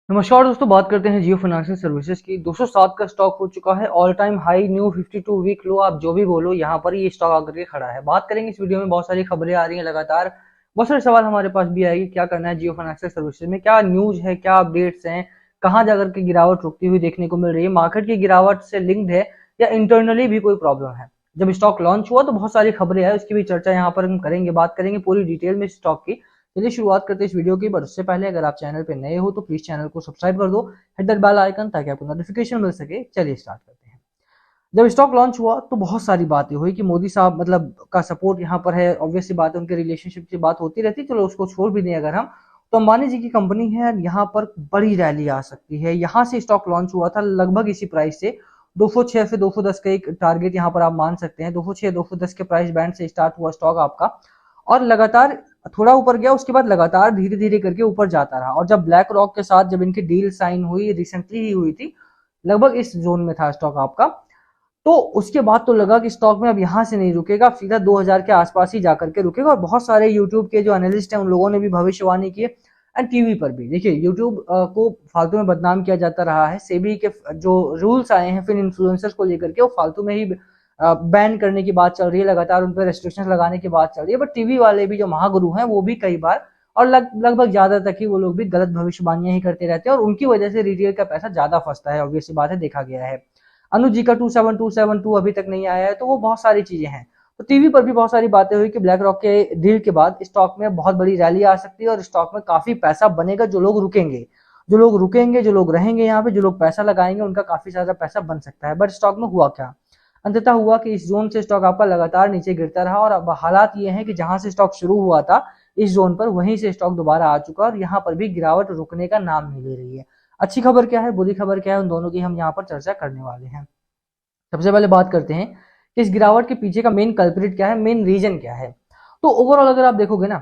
नमस्कार दोस्तों, बात करते हैं जियो फाइनेंशियल सर्विसेज की। 207 का स्टॉक हो चुका है all time high, new 52 week low, आप जो भी बोलो, यहाँ पर ये स्टॉक आकर के खड़ा है। बात करेंगे इस वीडियो में, बहुत सारी खबरें आ रही हैं लगातार, बहुत सारे सवाल हमारे पास भी आएगी। क्या करना है जियो फाइनेंशियल सर्विसेज में, क्या न्यूज है, क्या अपडेट्स हैं, कहाँ जाकर के गिरावट रुकती हुई देखने को मिल रही है, मार्केट की गिरावट से लिंक्ड है या इंटरनली भी कोई प्रॉब्लम है। जब स्टॉक लॉन्च हुआ तो बहुत सारी खबरें आई, उसकी भी चर्चा यहाँ पर हम करेंगे, बात करेंगे पूरी डिटेल में स्टॉक की। चलिए शुरुआत करते हैं इस वीडियो की। बट उससे पहले अगर आप चैनल पे नए हो तो प्लीज चैनल को सब्सक्राइब कर दो, हिट दैट बेल आइकन, ताकि आपको नोटिफिकेशन मिल सके। चलिए स्टार्ट करते हैं। जब स्टॉक लॉन्च हुआ तो बहुत सारी बातें हुई कि मोदी साहब मतलब का सपोर्ट यहाँ पर है, ऑब्वियसली बात है, उनके रिलेशनशिप की बात होती रहती है, चलो उसको छोड़ भी दें अगर हम, तो अंबानी जी की कंपनी है, यहाँ पर बड़ी रैली आ सकती है। यहाँ से स्टॉक लॉन्च हुआ था लगभग इसी प्राइस से, 206 से 210 का एक टारगेट यहाँ पर आप मान सकते हैं। 206 210 के प्राइस बैंड से स्टार्ट हुआ स्टॉक आपका, और लगातार थोड़ा ऊपर गया, उसके बाद लगातार धीरे धीरे करके ऊपर जाता रहा। और जब ब्लैक रॉक के साथ जब इनकी डील साइन हुई, रिसेंटली ही हुई थी, लगभग इस जोन में था स्टॉक आपका, तो उसके बाद तो लगा कि स्टॉक में अब यहां से नहीं रुकेगा, सीधा 2000 के आसपास ही जाकर के रुकेगा। और बहुत सारे यूट्यूब के जो एनालिस्ट हैं उन लोगों ने भी भविष्यवाणी की है, एंड टीवी पर भी। देखिए यूट्यूब को फालतू में बदनाम किया जाता रहा है, सेबी के जो रूल्स आए हैं फिर इन्फ्लुएंसर्स को लेकर के, वो फालतू में ही बैन करने की बात चल रही है, लगातार उन पर रेस्ट्रिक्शंस लगाने की बात चल रही है। बट टीवी वाले भी जो महागुरु हैं वो भी कई बार और लगभग ज्यादा तक ही वो लोग भी गलत भविष्यवाणियां ही करते रहते हैं, और उनकी वजह से रिटेल का पैसा ज्यादा फंसता है, ऑब्वियसली बात है, देखा गया है। अनुज जी का 27272 अभी तक नहीं आया है, तो वो बहुत सारी चीजें हैं। तो टीवी पर भी बहुत सारी बातें हुई कि ब्लैक रॉक के डील के बाद स्टॉक में बहुत बड़ी रैली आ सकती है और स्टॉक में काफी पैसा बनेगा। जो लोग रुकेंगे, जो लोग रुकेंगे, जो लोग रहेंगे यहाँ पे, जो लोग पैसा लगाएंगे, उनका काफी ज्यादा पैसा बन सकता है। बट स्टॉक में हुआ क्या? अंततः हुआ कि इस जोन से स्टॉक आपका लगातार नीचे गिरता रहा, और अब हालात ये हैं कि जहां से स्टॉक शुरू हुआ था इस जोन पर, वहीं से स्टॉक दोबारा आ चुका है, और यहाँ पर भी गिरावट रुकने का नाम नहीं ले रही है। अच्छी खबर क्या है, बुरी खबर क्या है, उन दोनों की हम यहाँ पर चर्चा करने वाले हैं। सबसे पहले बात करते हैं कि इस गिरावट के पीछे का मेन कल्प्रिट क्या है, मेन रीजन क्या है। तो ओवरऑल अगर आप देखोगे ना,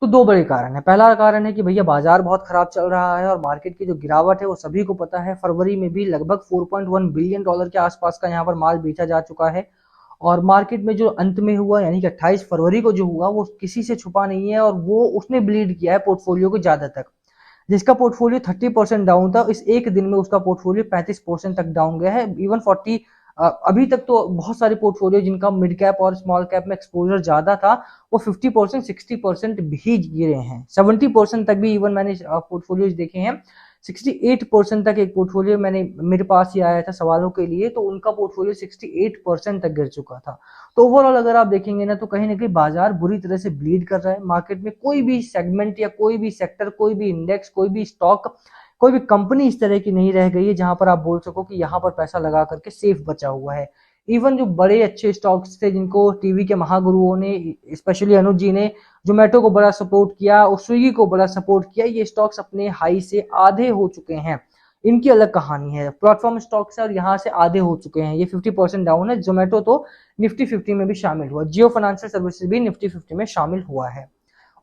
तो दो बड़े कारण है। पहला कारण है कि भैया बाजार बहुत खराब चल रहा है, और मार्केट की जो गिरावट है वो सभी को पता है। फरवरी में भी लगभग 4.1 बिलियन डॉलर के आसपास का यहाँ पर माल बेचा जा चुका है, और मार्केट में जो अंत में हुआ यानी कि 28 फरवरी को जो हुआ वो किसी से छुपा नहीं है, और वो उसने ब्लीड किया है पोर्टफोलियो को ज्यादा तक। जिसका पोर्टफोलियो 30% डाउन था, इस एक दिन में उसका पोर्टफोलियो 35% तक डाउन गया है। इवन 40 अभी तक तो बहुत सारे पोर्टफोलियो जिनका मिड कैप और स्मॉल कैप में एक्सपोजर ज्यादा था, वो 50% 60% भी गिरे हैं, 70% तक भी इवन मैंने पोर्टफोलियोज देखे हैं। 68% तक एक पोर्टफोलियो मैंने मेरे पास ही आया था सवालों के लिए, तो उनका पोर्टफोलियो 68% तक गिर चुका था। तो ओवरऑल अगर आप देखेंगे ना, तो कहीं ना कहीं बाजार बुरी तरह से ब्लीड कर रहा है। मार्केट में कोई भी सेगमेंट या कोई भी सेक्टर, कोई भी इंडेक्स, कोई भी स्टॉक, कोई भी कंपनी इस तरह की नहीं रह गई है जहां पर आप बोल सको कि यहाँ पर पैसा लगा करके सेफ बचा हुआ है। इवन जो बड़े अच्छे स्टॉक्स थे जिनको टीवी के महागुरुओं ने, स्पेशली अनुज जी ने, जोमेटो को बड़ा सपोर्ट किया और स्विगी को बड़ा सपोर्ट किया, ये स्टॉक्स अपने हाई से आधे हो चुके हैं। इनकी अलग कहानी है, प्लेटफॉर्म स्टॉक्स है और यहाँ से आधे हो चुके हैं। ये 50% डाउन है। जोमेटो तो निफ्टी 50 में भी शामिल हुआ, जियो फाइनेंशियल सर्विसेज भी निफ्टी 50 में शामिल हुआ है।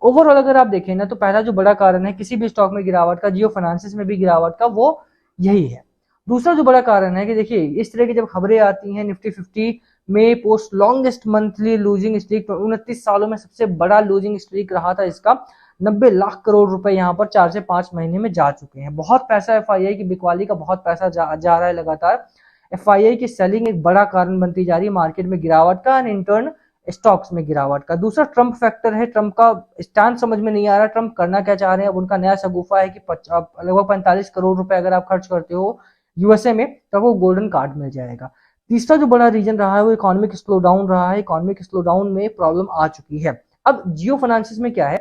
ओवरऑल अगर आप देखें ना, तो पहला जो बड़ा कारण है किसी भी स्टॉक में गिरावट का, जियो फाइनेंसिस में भी गिरावट का, वो यही है। दूसरा जो बड़ा कारण है कि देखिए इस तरह की जब खबरें आती हैं, निफ्टी 50 में post longest monthly losing streak, 29 सालों में सबसे बड़ा लूजिंग स्ट्रीक रहा था इसका। 90 लाख करोड़ रुपए यहाँ पर 4 से 5 महीने में जा चुके हैं। बहुत पैसा एफआईआई की बिकवाली का बहुत पैसा जा रहा है लगातार। एफआईआई की सेलिंग एक बड़ा कारण बनती जा रही है मार्केट में गिरावट का, एंड इंटर्न स्टॉक्स में गिरावट का। दूसरा ट्रंप फैक्टर है। ट्रंप का स्टैंड समझ में नहीं आ रहा, ट्रंप करना क्या चाह रहे हैं। अब उनका नया सगुफा है कि लगभग 45 करोड़ रुपए अगर आप खर्च करते हो यूएसए में, तो वो गोल्डन कार्ड मिल जाएगा। तीसरा जो बड़ा रीजन रहा है वो इकोनॉमिक स्लो डाउन रहा है। इकोनॉमिक स्लो डाउन में प्रॉब्लम आ चुकी है। अब जियो फाइनेंसिस में क्या है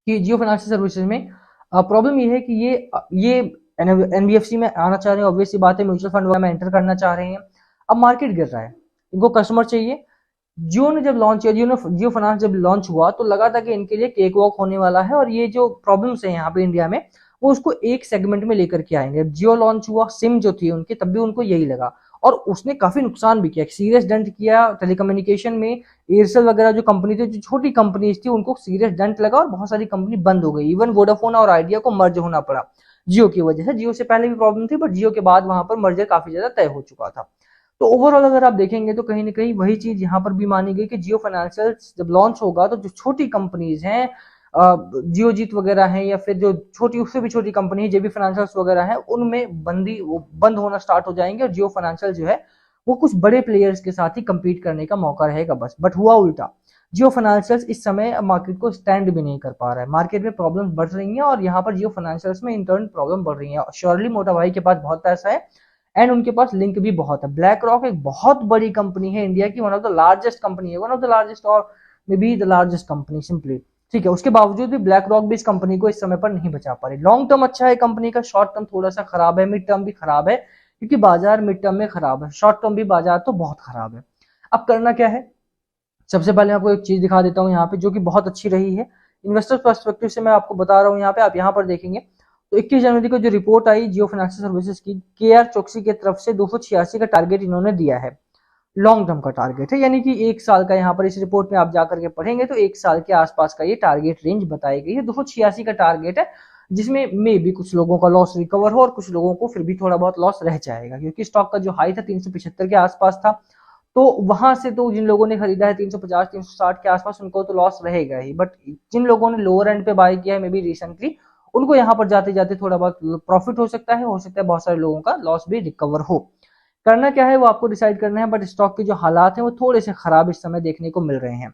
कि जियो फाइनेंशियल सर्विसेज में प्रॉब्लम ये है कि ये एनबीएफसी में आना चाह रहे हैं, ऑब्वियसली बात है, म्यूचुअल फंड में एंटर करना चाह रहे हैं। अब मार्केट गिर रहा है, इनको कस्टमर चाहिए। जियो ने जब लॉन्च किया, जियो फाइनेंस जब लॉन्च हुआ, तो लगा था कि इनके लिए केक वॉक होने वाला है, और ये जो प्रॉब्लम्स है यहाँ पे इंडिया में, वो उसको एक सेगमेंट में लेकर के आएंगे। जियो लॉन्च हुआ, सिम जो थी उनकी, तब भी उनको यही लगा, और उसने काफी नुकसान भी किया, सीरियस डंट किया टेलीकम्युनिकेशन में। एयरसेल वगैरह जो कंपनी थी, जो छोटी कंपनीज थी, उनको सीरियस डंट लगा और बहुत सारी कंपनी बंद हो गई। इवन वोडाफोन और आइडिया को मर्ज होना पड़ा जियो की वजह से। जियो से पहले भी प्रॉब्लम थी, बट जियो के बाद वहां पर मर्जर काफी ज्यादा तय हो चुका था। तो ओवरऑल अगर आप देखेंगे तो कहीं ना कहीं वही चीज यहाँ पर भी मानी गई कि जियो फाइनेंशियल जब लॉन्च होगा तो जो छोटी कंपनीज हैं, जियोजीत वगैरह हैं या फिर जो छोटी उससे भी छोटी कंपनी है जेबी फाइनेंशियल्स वगैरह हैं, उनमें वो बंद होना स्टार्ट हो जाएंगे और जियो फाइनेंशियल जो है वो कुछ बड़े प्लेयर्स के साथ ही compete करने का मौका रहेगा बस। बट हुआ उल्टा, जियो फाइनेंशियल्स इस समय मार्केट को स्टैंड भी नहीं कर पा रहा है, मार्केट में प्रॉब्लम बढ़ रही हैं और यहाँ पर जियो फाइनेंशियल्स में इंटर्न प्रॉब्लम बढ़ रही है। श्योरली मोटा भाई के पास बहुत पैसा है एंड उनके पास लिंक भी बहुत है। ब्लैक रॉक एक बहुत बड़ी कंपनी है, इंडिया की one of the largest company है, वन ऑफ द लार्जेस्ट और may be the largest company simply, ठीक है। उसके बावजूद भी ब्लैक रॉक भी इस कंपनी को इस समय पर नहीं बचा पा रही। लॉन्ग टर्म अच्छा है कंपनी का, शॉर्ट टर्म थोड़ा सा खराब है, मिड टर्म भी खराब है क्योंकि बाजार मिड टर्म में खराब है, शॉर्ट टर्म भी बाजार तो बहुत खराब है। अब करना क्या है, सबसे पहले आपको एक चीज दिखा देता हूँ यहाँ पे जो कि बहुत अच्छी रही है इन्वेस्टर पर्सपेक्टिव से, मैं आपको बता रहा हूँ। यहाँ पे आप यहाँ पर देखेंगे तो 21 जनवरी को जो रिपोर्ट आई जियो फाइनेंशियल सर्विसेज की, केआर चौकसी की तरफ से 286 का टारगेट इन्होंने दिया है, लॉन्ग टर्म का टारगेट है, यानी कि एक साल का। यहाँ पर इस रिपोर्ट में आप जाकर के पढ़ेंगे तो एक साल के आसपास का ये टारगेट रेंज बताई गई है। 286 का टारगेट है जिसमें मे भी कुछ लोगों का लॉस रिकवर हो और कुछ लोगों को फिर भी थोड़ा बहुत लॉस रह जाएगा, क्योंकि स्टॉक का जो हाई था 375 के आसपास था, तो वहां से तो जिन लोगों ने खरीदा है 350 360 के आसपास उनको तो लॉस रहेगा ही, बट जिन लोगों ने लोअर एंड पे बाय किया है मे बी रिसेंटली, उनको यहाँ पर जाते जाते थोड़ा बहुत प्रॉफिट हो सकता है बहुत सारे लोगों का लॉस भी रिकवर हो। करना क्या है वो आपको डिसाइड करना है, बट स्टॉक के जो हालात हैं वो थोड़े से खराब इस समय देखने को मिल रहे हैं।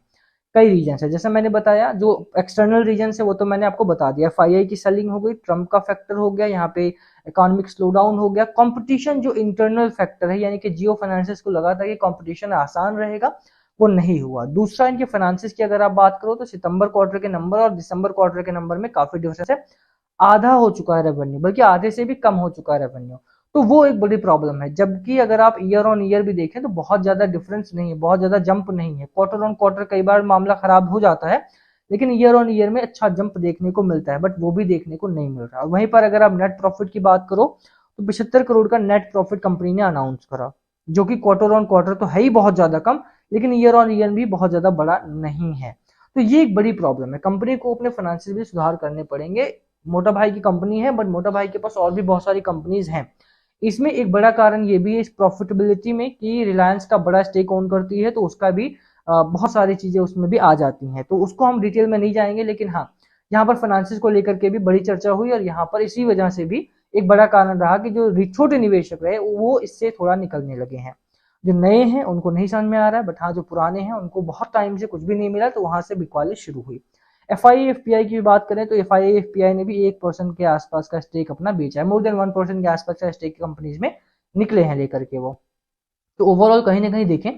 कई रीजन है, जैसे मैंने बताया जो एक्सटर्नल रीजन है वो तो मैंने आपको बता दिया, एफआईआई की सेलिंग हो गई, ट्रम्प का फैक्टर हो गया, यहाँ पे इकोनॉमिक स्लो डाउन हो गया, कंपटीशन जो इंटरनल फैक्टर है, यानी कि जियो फाइनेंसिस को लगा था कि कंपटीशन आसान रहेगा, वो नहीं हुआ। दूसरा इनके फाइनेंसिस की अगर आप बात करो तो सितंबर क्वार्टर के नंबर और दिसंबर क्वार्टर के नंबर में काफी डिफरेंस है, आधा हो चुका है रेवेन्यू, बल्कि आधे से भी कम हो चुका है रेवेन्यू, तो वो एक बड़ी प्रॉब्लम है। जबकि अगर आप ईयर ऑन ईयर भी देखें तो बहुत ज्यादा डिफरेंस नहीं है, बहुत ज्यादा जंप नहीं है, क्वार्टर ऑन क्वार्टर कई बार मामला खराब हो जाता है, लेकिन ईयर ऑन ईयर में अच्छा जंप देखने को मिलता है, बट वो भी देखने को नहीं मिल रहा। वहीं पर अगर आप नेट प्रॉफिट की बात करो तो 75 करोड़ का नेट प्रॉफिट कंपनी ने अनाउंस करा, जो कि क्वार्टर ऑन क्वार्टर तो है ही बहुत ज्यादा कम, लेकिन ईयर ऑन ईयर भी बहुत ज्यादा बड़ा नहीं है। तो ये एक बड़ी प्रॉब्लम है, कंपनी को अपने फाइनेंशियल भी सुधार करने पड़ेंगे। मोटा भाई की कंपनी है, बट मोटा भाई के पास और भी बहुत सारी कंपनीज हैं। इसमें एक बड़ा कारण ये भी है इस प्रॉफिटेबिलिटी में कि रिलायंस का बड़ा स्टेक ओन करती है, तो उसका भी बहुत सारी चीजें उसमें भी आ जाती हैं, तो उसको हम डिटेल में नहीं जाएंगे। लेकिन हाँ, यहाँ पर फाइनेंसिस को लेकर के भी बड़ी चर्चा हुई और यहाँ पर इसी वजह से भी एक बड़ा कारण रहा कि जो छोटे निवेशक रहे वो इससे थोड़ा निकलने लगे हैं। जो नए हैं उनको नहीं समझ में आ रहा है, बट हाँ जो पुराने हैं उनको बहुत टाइम से कुछ भी नहीं मिला, तो वहां से बिकवाली शुरू हुई। एफआईआई की बात करें तो एफआईआई ने भी 1% के आसपास का स्टेक अपना बेचा है, मोर देन 1% के आसपास का स्टेक कंपनीज में निकले हैं लेकर के वो। तो ओवरऑल कहीं ना कहीं देखें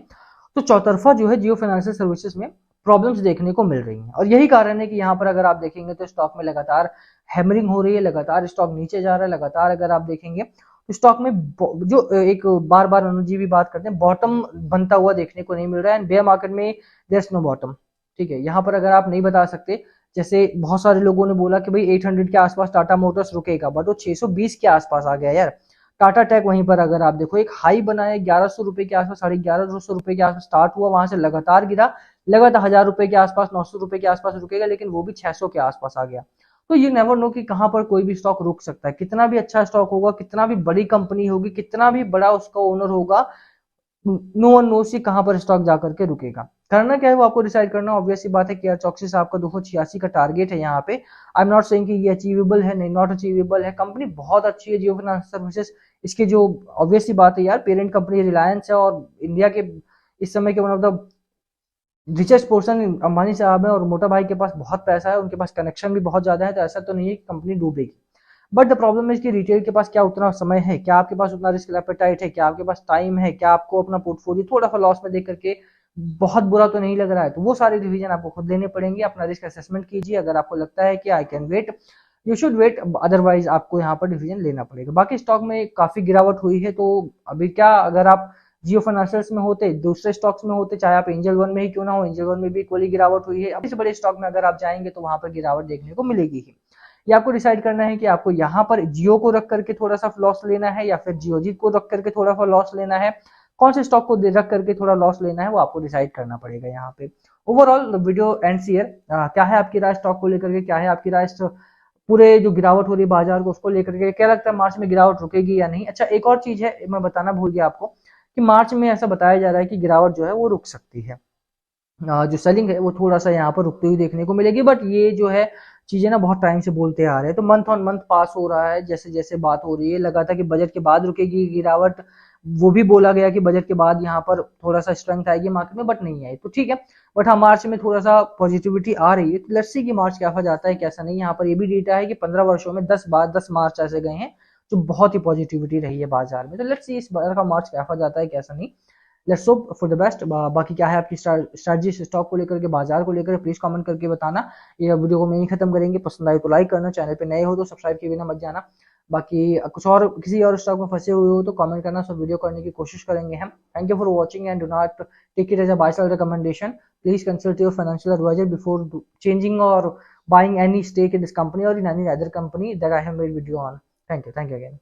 तो चौतरफा जो है जियो फाइनेंशियल सर्विसेज में प्रॉब्लम्स देखने को मिल रही हैं, और यही कारण है कि यहाँ पर अगर आप देखेंगे तो स्टॉक में लगातार हैमरिंग हो रही है, लगातार स्टॉक नीचे जा रहा है, लगातार अगर आप देखेंगे तो स्टॉक में जो एक बार बार अनुज जी भी बात करते हैं बॉटम बनता हुआ देखने को नहीं मिल रहा है, एंड बेयर मार्केट में देयर इज नो बॉटम, ठीक है। यहाँ पर अगर आप नहीं बता सकते, जैसे बहुत सारे लोगों ने बोला कि भाई 800 के आसपास टाटा मोटर्स रुकेगा, बट वो 620 के आसपास आ गया यार। टाटा टेक वहीं पर अगर आप देखो एक हाई बनाया 1100 रुपए के आसपास, 1150 रुपए के आसपास स्टार्ट हुआ, वहां से लगातार गिरा, लगातार 1000 रुपए के आसपास, 900 रुपए के आसपास रुकेगा, लेकिन वो भी 600 के आसपास आ गया। तो यू नेवर नो कि कहां पर कोई भी स्टॉक रुक सकता है, कितना भी अच्छा स्टॉक होगा, कितना भी बड़ी कंपनी होगी, कितना भी बड़ा उसका ओनर होगा, नो वन नोस कि कहां पर स्टॉक जाकर के रुकेगा। करना क्या है वो आपको डिसाइड करना, ऑब्वियस सी बात है कि चौकसी साहब का 286 का टारगेट है यहाँ पे। आई एम नॉट सेइंग कि ये अचीवेबल है, नहीं, नॉट अचीवेबल है, कंपनी बहुत अच्छी है जियो फाइनेंशियल सर्विसेज। इसके जो ऑब्वियस सी बात है यार, पेरेंट कंपनी रिलायंस है और इंडिया के इस समय के one of the richest person Ambani साहब है, और मोटा भाई के पास बहुत पैसा है, उनके पास कनेक्शन भी बहुत ज्यादा है, तो ऐसा तो नहीं है कि कंपनी डूबेगी। बट द प्रॉब्लम है कि रिटेल के पास क्या उतना समय है, क्या आपके पास उतना रिस्क एपेटाइट है, क्या आपके पास टाइम है, क्या आपको अपना पोर्टफोलियो थोड़ा सा लॉस में देख करके बहुत बुरा तो नहीं लग रहा है, तो वो सारे डिसीजन आपको खुद लेने पड़ेंगे। अपना रिस्क असेसमेंट कीजिए, अगर आपको लगता है कि I can wait, you should wait, otherwise आपको यहाँ पर डिसीजन लेना पड़ेगा। बाकी स्टॉक में काफी गिरावट हुई है, तो अभी क्या, अगर आप जियो फाइनेंशियल्स में होते, दूसरे स्टॉक्स में होते, चाहे आप एंजल वन में ही क्यों ना हो, एंजल वन में भी इक्वली गिरावट हुई है। अब इस बड़े स्टॉक में अगर आप जाएंगे तो वहां पर गिरावट देखने को मिलेगी ही। ये आपको डिसाइड करना है कि आपको यहाँ पर जियो को रख करके थोड़ा सा लॉस लेना है, या फिर जियोजीत को रख करके थोड़ा सा लॉस लेना है, कौन से स्टॉक को रख करके थोड़ा लॉस लेना है, वो आपको डिसाइड करना पड़ेगा यहाँ पे। ओवरऑल वीडियो एंड शेयर, क्या है आपकी राय स्टॉक को लेकर के, क्या है आपकी राय पूरे जो गिरावट हो रही है बाजार को उसको लेकर के, क्या लगता है मार्च में गिरावट रुकेगी या नहीं। अच्छा, एक और चीज है मैं बताना भूल गया आपको कि मार्च में ऐसा बताया जा रहा है कि गिरावट जो है वो रुक सकती है। जो सेलिंग है वो थोड़ा सा यहाँ पर रुकती हुई देखने को मिलेगी, बट ये जो है चीजें ना बहुत टाइम से बोलते आ रहे हैं, तो मंथ ऑन मंथ पास हो रहा है, जैसे जैसे बात हो रही है लगा था कि बजट के बाद रुकेगी गिरावट, वो भी बोला गया कि बजट के बाद यहाँ पर थोड़ा सा स्ट्रेंथ आएगी मार्केट में, बट नहीं आई, तो ठीक है। बट हाँ, मार्च में थोड़ा सा पॉजिटिविटी आ रही है, तो लेट्स सी कि मार्च कैसा जाता है कैसा नहीं। यहाँ पर ये भी डेटा है कि 15 वर्षों में 10 मार्च ऐसे गए हैं जो बहुत ही पॉजिटिविटी रही है बाजार में, तो लेट्स सी इस बार का मार्च कैसा जाता है कैसा नहीं। Let's hope for the best. बाकी क्या है आपकी स्ट्रैटेजी स्टॉक को लेकर के, बाजार को लेकर, प्लीज कमेंट करके बताना। ये वीडियो को मैं ही खत्म करेंगे, पसंद आए तो लाइक करना, चैनल पे नए हो तो सब्सक्राइब किए बिना मत जाना। बाकी कुछ और किसी और स्टॉक में फंसे हुए हो तो कमेंट करना, सब वीडियो करने की कोशिश करेंगे हम। Thank you for watching and do not take it as a buy sell recommendation. Please consult your financial advisor before changing और buying any stake in this company or in any other company that I have made video on. Thank you. Thank you again.